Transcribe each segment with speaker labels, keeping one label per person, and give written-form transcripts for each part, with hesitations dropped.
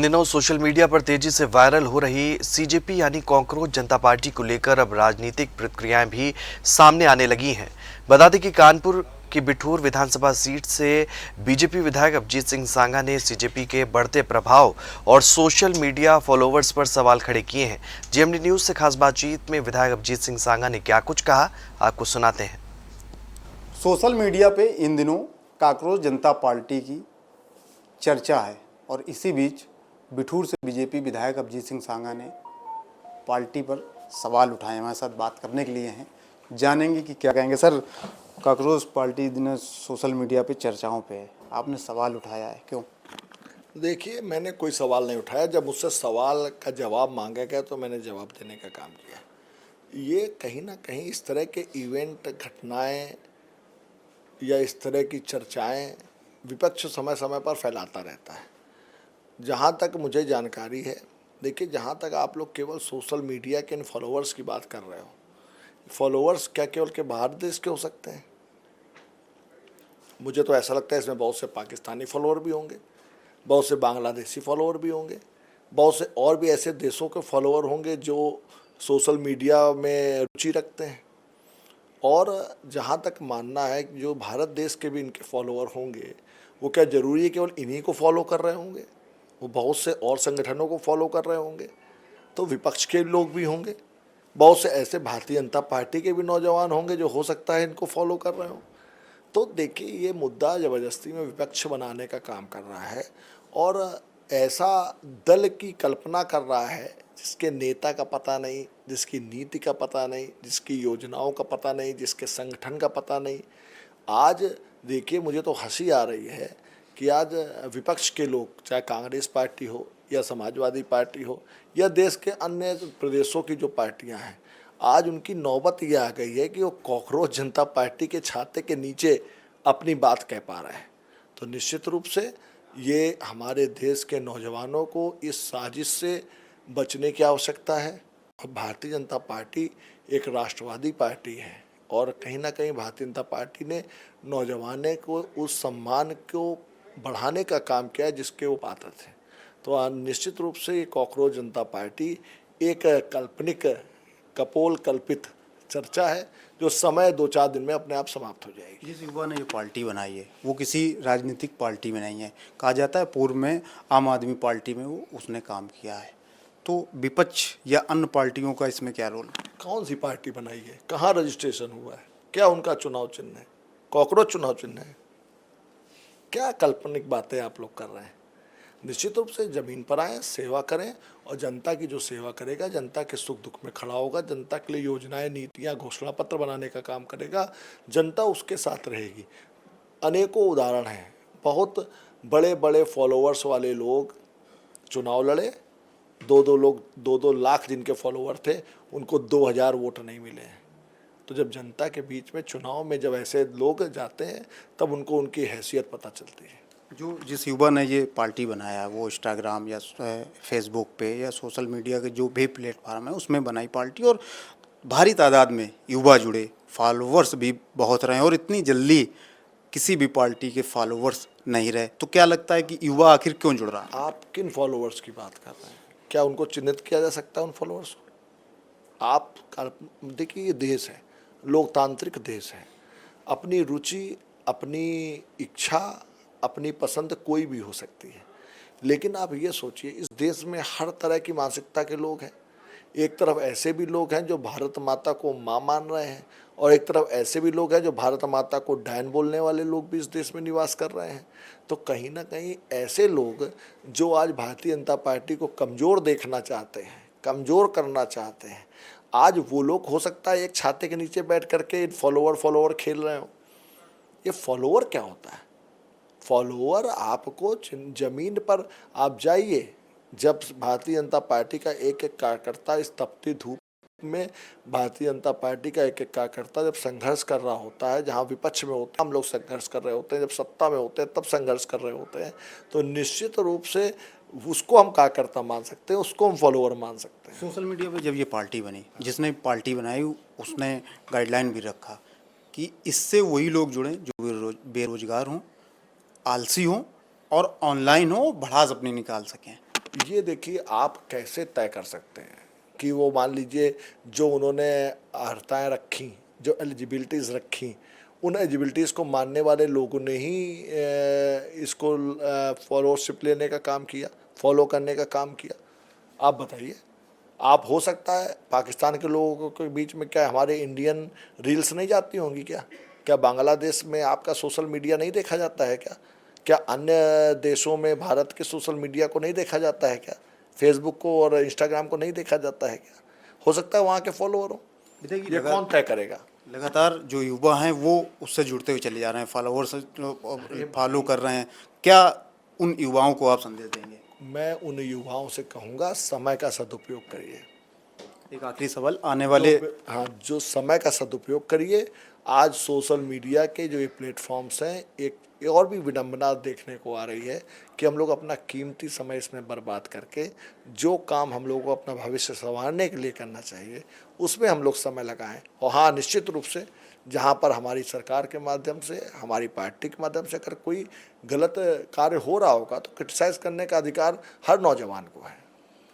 Speaker 1: दिनों social media पर तेजी से वायरल हो रही सीजेपी यानी कॉकरोच जनता पार्टी को लेकर अब राजनीतिक प्रक्रियाएं भी सामने आने लगी हैं। बता दें कि कानपुर की बिठूर विधानसभा सीट से बीजेपी विधायक अभिजीत सिंह सांगा ने सीजेपी के बढ़ते प्रभाव और सोशल मीडिया फॉलोवर्स पर सवाल खड़े किए हैं। जीएमडी न्यूज से खास बातचीत में विधायक अभिजीत सिंह सांगा ने क्या कुछ कहा, आपको सुनाते हैं।
Speaker 2: सोशल मीडिया पे इन दिनों कॉकरोच जनता पार्टी की चर्चा है और इसी बीच बिठूर से बीजेपी विधायक अभिजीत सिंह सांगा ने पार्टी पर सवाल उठाए। हमारे साथ बात करने के लिए हैं, जानेंगे कि क्या कहेंगे। सर, कॉकरोच पार्टी दिनों सोशल मीडिया पे चर्चाओं पे है, आपने सवाल उठाया है, क्यों?
Speaker 3: देखिए, मैंने कोई सवाल नहीं उठाया। जब मुझसे सवाल का जवाब मांगा गया तो मैंने जवाब देने का काम किया। ये कहीं ना कहीं इस तरह के इवेंट, घटनाएं या इस तरह की चर्चाएं विपक्ष समय समय पर फैलाता रहता है। जहाँ तक मुझे जानकारी है, देखिए, जहाँ तक आप लोग केवल सोशल मीडिया के इन फॉलोअर्स की बात कर रहे हो, फॉलोअर्स क्या केवल के बाहर देश के हो सकते हैं? मुझे तो ऐसा लगता है इसमें बहुत से पाकिस्तानी फॉलोअर भी होंगे, बहुत से बांग्लादेशी फॉलोअर भी होंगे, बहुत से और भी ऐसे देशों के फॉलोअर होंगे जो सोशल मीडिया में रुचि रखते हैं। और जहाँ तक मानना है कि जो भारत देश के भी इनके फॉलोअर होंगे, वो क्या ज़रूरी है केवल इन्हीं को फॉलो कर रहे होंगे? वो बहुत से और संगठनों को फॉलो कर रहे होंगे, तो विपक्ष के लोग भी होंगे, बहुत से ऐसे भारतीय जनता पार्टी के भी नौजवान होंगे जो हो सकता है इनको फॉलो कर रहे हो। तो देखिए, ये मुद्दा ज़बरदस्ती में विपक्ष बनाने का काम कर रहा है और ऐसा दल की कल्पना कर रहा है जिसके नेता का पता नहीं, जिसकी नीति का पता नहीं, जिसकी योजनाओं का पता नहीं, जिसके संगठन का पता नहीं। आज देखिए, मुझे तो हंसी आ रही है कि आज विपक्ष के लोग, चाहे कांग्रेस पार्टी हो या समाजवादी पार्टी हो या देश के अन्य प्रदेशों की जो पार्टियां हैं, आज उनकी नौबत ये आ गई है कि वो कॉकरोच जनता पार्टी के छाते के नीचे अपनी बात कह पा रहे हैं। तो निश्चित रूप से ये हमारे देश के नौजवानों को इस साजिश से बचने की आवश्यकता है। भारतीय जनता पार्टी एक राष्ट्रवादी पार्टी है और कहीं ना कहीं भारतीय जनता पार्टी ने नौजवानों को उस सम्मान को बढ़ाने का काम किया जिसके वो पात्र थे। तो निश्चित रूप से ये कॉकरोच जनता पार्टी एक काल्पनिक, कपोल कल्पित चर्चा है जो समय 2-4 दिन में अपने आप समाप्त हो जाएगी।
Speaker 2: जिस युवा ने ये पार्टी बनाई है वो किसी राजनीतिक पार्टी में नहीं है। कहा जाता है पूर्व में आम आदमी पार्टी में उसने काम किया है, तो विपक्ष या अन्य पार्टियों का इसमें क्या रोल?
Speaker 3: कौन सी पार्टी बनाई है? कहाँ रजिस्ट्रेशन हुआ है? क्या उनका चुनाव चिन्ह है? कॉकरोच चुनाव चिन्ह है? क्या काल्पनिक बातें आप लोग कर रहे हैं? निश्चित रूप से ज़मीन पर आएँ, सेवा करें और जनता की जो सेवा करेगा, जनता के सुख दुख में खड़ा होगा, जनता के लिए योजनाएं, नीतियां, घोषणा पत्र बनाने का काम करेगा, जनता उसके साथ रहेगी। अनेकों उदाहरण हैं, बहुत बड़े बड़े फॉलोअर्स वाले लोग चुनाव लड़े, 2-2 लाख जिनके फॉलोअर थे, उनको 2000 वोट नहीं मिले हैं। तो जब जनता के बीच में चुनाव में जब ऐसे लोग जाते हैं तब उनको उनकी हैसियत पता चलती है।
Speaker 2: जो जिस युवा ने ये पार्टी बनाया वो इंस्टाग्राम या फेसबुक पे या सोशल मीडिया के जो भी प्लेटफार्म है उसमें बनाई पार्टी और भारी तादाद में युवा जुड़े, फॉलोवर्स भी बहुत रहे और इतनी जल्दी किसी भी पार्टी के फॉलोवर्स नहीं रहे, तो क्या लगता है कि युवा आखिर क्यों जुड़ रहा है?
Speaker 3: आप किन फॉलोअर्स की बात कर रहे हैं? क्या उनको चिन्हित किया जा सकता है उन फॉलोअर्स को? आप देखिए, ये देश है, लोकतांत्रिक देश है, अपनी रुचि, अपनी इच्छा, अपनी पसंद कोई भी हो सकती है। लेकिन आप ये सोचिए, इस देश में हर तरह की मानसिकता के लोग हैं। एक तरफ ऐसे भी लोग हैं जो भारत माता को माँ मान रहे हैं और एक तरफ ऐसे भी लोग हैं जो भारत माता को डायन बोलने वाले लोग भी इस देश में निवास कर रहे हैं। तो कहीं ना कहीं ऐसे लोग जो आज भारतीय जनता पार्टी को कमज़ोर देखना चाहते हैं, कमज़ोर करना चाहते हैं, आज वो लोग हो सकता है एक छाते के नीचे बैठ करके फॉलोअर खेल रहे हो। ये फॉलोअर क्या होता है? फॉलोअर आपको ज़मीन पर आप जाइए, जब भारतीय जनता पार्टी का एक एक कार्यकर्ता इस तपती धूप में, भारतीय जनता पार्टी का एक एक कार्यकर्ता जब संघर्ष कर रहा होता है, जहां विपक्ष में होता है हम लोग संघर्ष कर रहे होते हैं, जब सत्ता में होते हैं तब संघर्ष कर रहे होते हैं, तो निश्चित रूप से उसको हम कार्यकर्ता मान सकते हैं, उसको हम फॉलोअर मान सकते हैं।
Speaker 2: सोशल मीडिया पे जब ये पार्टी बनी, जिसने पार्टी बनाई उसने गाइडलाइन भी रखा कि इससे वही लोग जुड़ें जो बेरोजगार हों, आलसी हों और ऑनलाइन हो, भड़ास अपनी निकाल सकें।
Speaker 3: ये देखिए, आप कैसे तय कर सकते हैं कि वो मान लीजिए जो उन्होंने अर्हताएँ रखी, जो एलिजिबिलिटीज़ रखी, उन एलिजिबिलिटीज़ को मानने वाले लोगों ने ही इसको फॉलोअरशिप लेने का काम किया, फॉलो करने का काम किया। आप बताइए, आप हो सकता है पाकिस्तान के लोगों के बीच में क्या हमारे इंडियन रील्स नहीं जाती होंगी क्या? क्या बांग्लादेश में आपका सोशल मीडिया नहीं देखा जाता है क्या? क्या अन्य देशों में भारत के सोशल मीडिया को नहीं देखा जाता है क्या? फेसबुक को और इंस्टाग्राम को नहीं देखा जाता है क्या? हो सकता है वहाँ के फॉलोअर हो। ये कौन तय करेगा?
Speaker 2: लगातार जो युवा हैं वो उससे जुड़ते हुए चले जा रहे हैं, फॉलोअर्स फॉलो कर रहे हैं। क्या उन युवाओं को आप संदेश देंगे?
Speaker 3: मैं उन युवाओं से कहूँगा, समय का सदुपयोग करिए।
Speaker 2: एक आखिरी सवाल, आने वाले
Speaker 3: हाँ, जो समय का सदुपयोग करिए। आज सोशल मीडिया के जो ये प्लेटफॉर्म्स हैं, एक और भी विडंबना देखने को आ रही है कि हम लोग अपना कीमती समय इसमें बर्बाद करके जो काम हम लोगों को अपना भविष्य संवारने के लिए करना चाहिए उसमें हम लोग समय लगाएं। और हाँ, निश्चित रूप से जहाँ पर हमारी सरकार के माध्यम से, हमारी पार्टी के माध्यम से अगर कोई गलत कार्य हो रहा होगा तो क्रिटिसाइज़ करने का अधिकार हर नौजवान को है।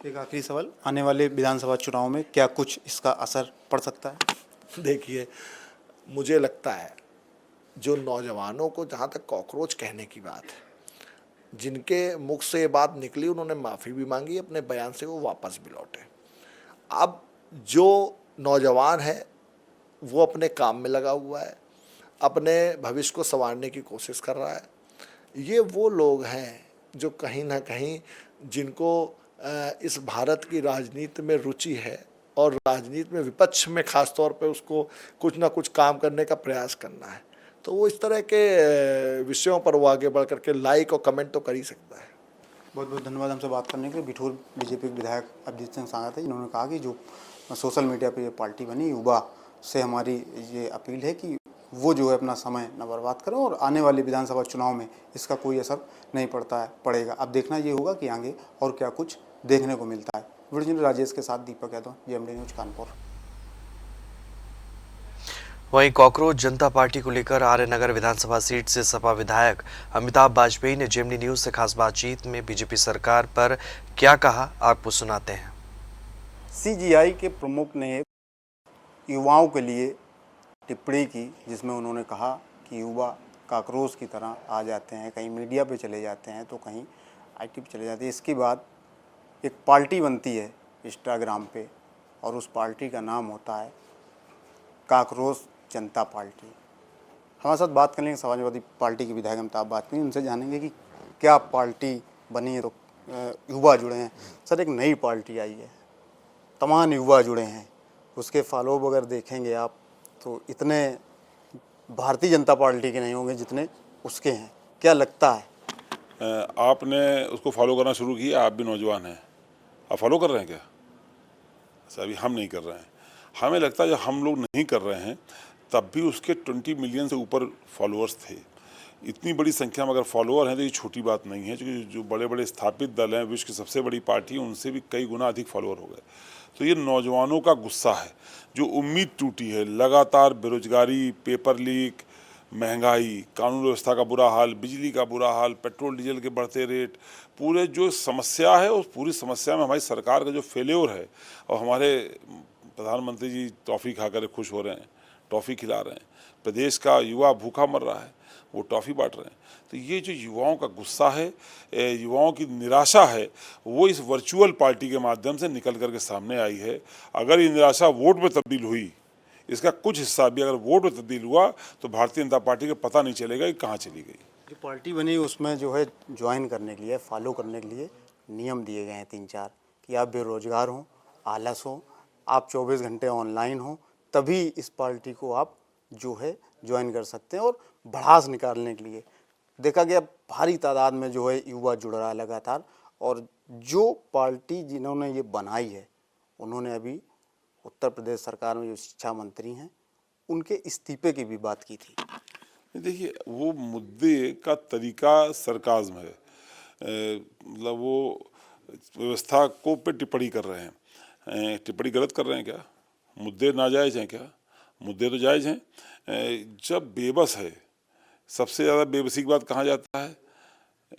Speaker 2: एक आखिरी सवाल, आने वाले विधानसभा चुनाव में क्या कुछ इसका असर पड़ सकता है?
Speaker 3: देखिए, मुझे लगता है जो नौजवानों को, जहाँ तक कॉकरोच कहने की बात है, जिनके मुख से ये बात निकली उन्होंने माफ़ी भी मांगी, अपने बयान से वो वापस भी लौटे। अब जो नौजवान है वो अपने काम में लगा हुआ है, अपने भविष्य को संवारने की कोशिश कर रहा है। ये वो लोग हैं जो कहीं ना कहीं जिनको इस भारत की राजनीति में रुचि है और राजनीति में विपक्ष में खास तौर पे उसको कुछ ना कुछ काम करने का प्रयास करना है, तो वो इस तरह के विषयों पर वो आगे बढ़ करके लाइक और कमेंट तो कर ही सकता है।
Speaker 2: बहुत बहुत धन्यवाद हमसे बात करने के लिए। बिठूर बीजेपी के विधायक अभिजीत सिंह सांगा थे, इन्होंने कहा कि जो सोशल मीडिया पे ये पार्टी बनी, युवा से हमारी ये अपील है कि वो जो है अपना समय न बर्बाद करें और आने वाले विधानसभा चुनाव में इसका कोई असर नहीं पड़ेगा। अब देखना ये होगा कि आगे और क्या कुछ देखने को मिलता है। वीडियो राजेश के साथ दीपक यादव, जेएमडी न्यूज कानपुर।
Speaker 1: वहीं कॉकरोच जनता पार्टी को लेकर आर्यनगर विधानसभा सीट से सपा विधायक अमिताभ वाजपेयी ने जेएमडी न्यूज से खास बातचीत में बीजेपी सरकार पर क्या कहा, आपको सुनाते हैं।
Speaker 2: सीजीआई के प्रमुख ने युवाओं के लिए टिप्पणी की, जिसमें उन्होंने कहा कि युवा काकरोच की तरह आ जाते हैं, कहीं मीडिया पे चले जाते हैं तो कहीं आईटी पे चले जाते हैं। इसके बाद एक पार्टी बनती है इंस्टाग्राम पे और उस पार्टी का नाम होता है काकरोच जनता पार्टी। हमारे साथ बात करने के समाजवादी पार्टी के विधायक अमिताभ वाजपेयी, उनसे जानेंगे कि क्या पार्टी बनी है तो युवा जुड़े हैं। सर, एक नई पार्टी आई है, तमाम युवा जुड़े हैं, उसके फॉलो वगैरह देखेंगे आप तो इतने भारतीय जनता पार्टी के नहीं होंगे जितने उसके हैं। क्या लगता है?
Speaker 4: आपने उसको फॉलो करना शुरू किया, आप भी नौजवान हैं, आप फॉलो कर रहे हैं क्या? अच्छा, अभी हम नहीं कर रहे हैं। हमें लगता है जब हम लोग नहीं कर रहे हैं तब भी उसके 20 मिलियन से ऊपर फॉलोअर्स थे। इतनी बड़ी संख्या में अगर फॉलोअर हैं तो ये छोटी बात नहीं है, क्योंकि जो बड़े बड़े स्थापित दल हैं, विश्व की सबसे बड़ी पार्टी है, उनसे भी कई गुना अधिक फॉलोअर हो गए। तो ये नौजवानों का गुस्सा है, जो उम्मीद टूटी है। लगातार बेरोजगारी, पेपर लीक, महंगाई, कानून व्यवस्था का बुरा हाल, बिजली का बुरा हाल, पेट्रोल डीजल के बढ़ते रेट, पूरे जो समस्या है उस पूरी समस्या में हमारी सरकार का जो फेल्योर है, और हमारे प्रधानमंत्री जी टॉफ़ी खाकर खुश हो रहे हैं, टॉफ़ी खिला रहे हैं, प्रदेश का युवा भूखा मर रहा है, वो टॉफ़ी बांट रहे हैं। तो ये जो युवाओं का गुस्सा है, युवाओं की निराशा है, वो इस वर्चुअल पार्टी के माध्यम से निकल करके सामने आई है। अगर ये निराशा वोट में तब्दील हुई, इसका कुछ हिस्सा भी अगर वोट में तब्दील हुआ, तो भारतीय जनता पार्टी को पता नहीं चलेगा कि कहाँ चली गई।
Speaker 2: जो पार्टी बनी उसमें जो है ज्वाइन करने के लिए, फॉलो करने के लिए नियम दिए गए हैं 3-4 कि आप बेरोजगार हों, आलस हो, आप 24 घंटे ऑनलाइन हो, तभी इस पार्टी को आप जो है ज्वाइन कर सकते हैं। और भड़ास निकालने के लिए देखा गया भारी तादाद में जो है युवा जुड़ रहा है लगातार। और जो पार्टी जिन्होंने ये बनाई है, उन्होंने अभी उत्तर प्रदेश सरकार में जो शिक्षा मंत्री हैं उनके इस्तीफे की भी बात की थी।
Speaker 4: देखिए, वो मुद्दे का तरीका सरकाज़्म है, मतलब वो व्यवस्था को पे टिप्पणी कर रहे हैं। टिप्पणी गलत कर रहे हैं क्या? मुद्दे नाजायज़ हैं क्या? मुद्दे तो जायज़ हैं। जब बेबस है, सबसे ज़्यादा बेबसी की बात कहाँ जाता है?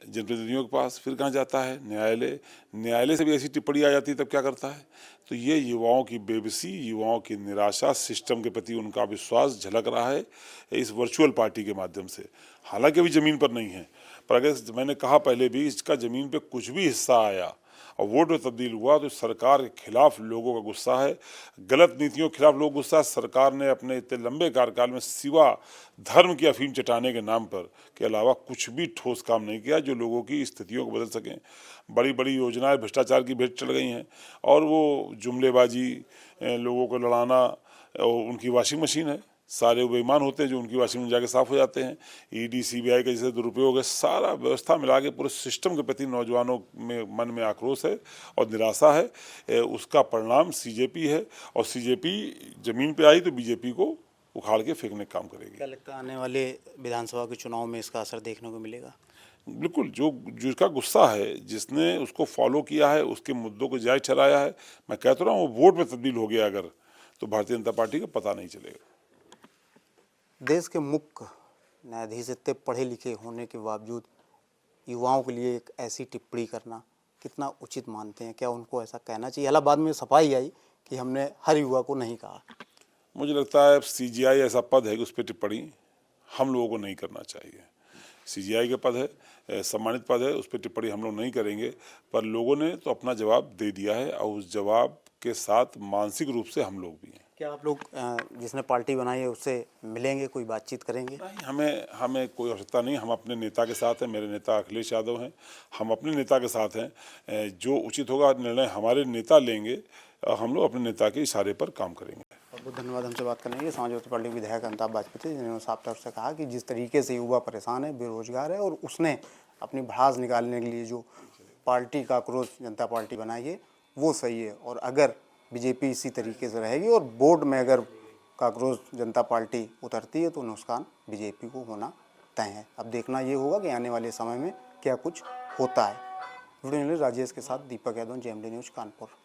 Speaker 4: जनप्रतिनिधियों के पास, फिर कहाँ जाता है न्यायालय, न्यायालय से भी ऐसी टिप्पणी आ जाती है तब क्या करता है। तो ये युवाओं की बेबसी, युवाओं की निराशा, सिस्टम के प्रति उनका विश्वास झलक रहा है इस वर्चुअल पार्टी के माध्यम से। हालांकि अभी ज़मीन पर नहीं है, पर अगर मैंने कहा पहले भी, इसका ज़मीन पे कुछ भी हिस्सा आया और वोट में तब्दील हुआ तो सरकार के खिलाफ लोगों का गुस्सा है, गलत नीतियों के खिलाफ लोगों का गुस्सा है। सरकार ने अपने इतने लंबे कार्यकाल में सिवा धर्म की अफीम चटाने के नाम पर के अलावा कुछ भी ठोस काम नहीं किया जो लोगों की स्थितियों को बदल सकें। बड़ी बड़ी योजनाएं भ्रष्टाचार की भेंट चढ़ गई हैं और वो जुमलेबाजी, लोगों को लड़ाना, और उनकी वॉशिंग मशीन है। सारे वो बेईमान होते हैं जो उनकी वॉशिंग में जाके साफ हो जाते हैं। ईडी सीबीआई का जैसे दुरुपयोग है, सारा व्यवस्था मिला के पूरे सिस्टम के प्रति नौजवानों में मन में आक्रोश है और निराशा है। उसका परिणाम सीजेपी है और सीजेपी जमीन पे आई तो बीजेपी को उखाड़ के फेंकने का काम करेगी।
Speaker 2: क्या लगता है आने वाले विधानसभा के चुनाव में इसका असर देखने को मिलेगा?
Speaker 4: बिल्कुल, जो जिसका गुस्सा है, जिसने उसको फॉलो किया है, उसके मुद्दों को जायज ठहराया है, मैं कह तो रहा हूँ वो वोट में तब्दील हो गया अगर, तो भारतीय जनता पार्टी का पता नहीं चलेगा।
Speaker 2: देश के मुख्य न्यायाधीश इतने पढ़े लिखे होने के बावजूद युवाओं के लिए एक ऐसी टिप्पणी करना कितना उचित मानते हैं? क्या उनको ऐसा कहना चाहिए? हालांकि बाद में सफाई आई कि हमने हर युवा को नहीं कहा।
Speaker 4: मुझे लगता है सीजीआई ऐसा पद है कि उस पर टिप्पणी हम लोगों को नहीं करना चाहिए। सीजीआई का पद है, सम्मानित पद है, उस पर टिप्पणी हम लोग नहीं करेंगे। पर लोगों ने तो अपना जवाब दे दिया है और उस जवाब के साथ मानसिक रूप से हम लोग भी हैं।
Speaker 2: क्या आप लोग जिसने पार्टी बनाई है उससे मिलेंगे, कोई बातचीत करेंगे?
Speaker 4: नहीं, हमें कोई आवश्यकता नहीं। हम अपने नेता के साथ हैं, मेरे नेता अखिलेश यादव हैं, हम अपने नेता के साथ हैं। जो उचित होगा निर्णय हमारे नेता लेंगे, हम लोग अपने नेता के इशारे पर काम करेंगे।
Speaker 2: बहुत बहुत धन्यवाद। हमसे बात करने के लिए समाजवादी पार्टी के विधायक अमिताभ बाजपेयी थे, जिन्होंने साफ तौर से कहा कि जिस तरीके से युवा परेशान है, बेरोजगार है और उसने अपनी भड़ास निकालने के लिए जो पार्टी कांग्रेस जनता पार्टी बनाई है वो सही है। और अगर बीजेपी इसी तरीके से रहेगी और बोर्ड में अगर कांग्रेस जनता पार्टी उतरती है तो नुकसान बीजेपी को होना तय है। अब देखना ये होगा कि आने वाले समय में क्या कुछ होता है। वीडियो जर्नलिस्ट राजेश के साथ दीपक यादव, जेएमडी न्यूज़ कानपुर।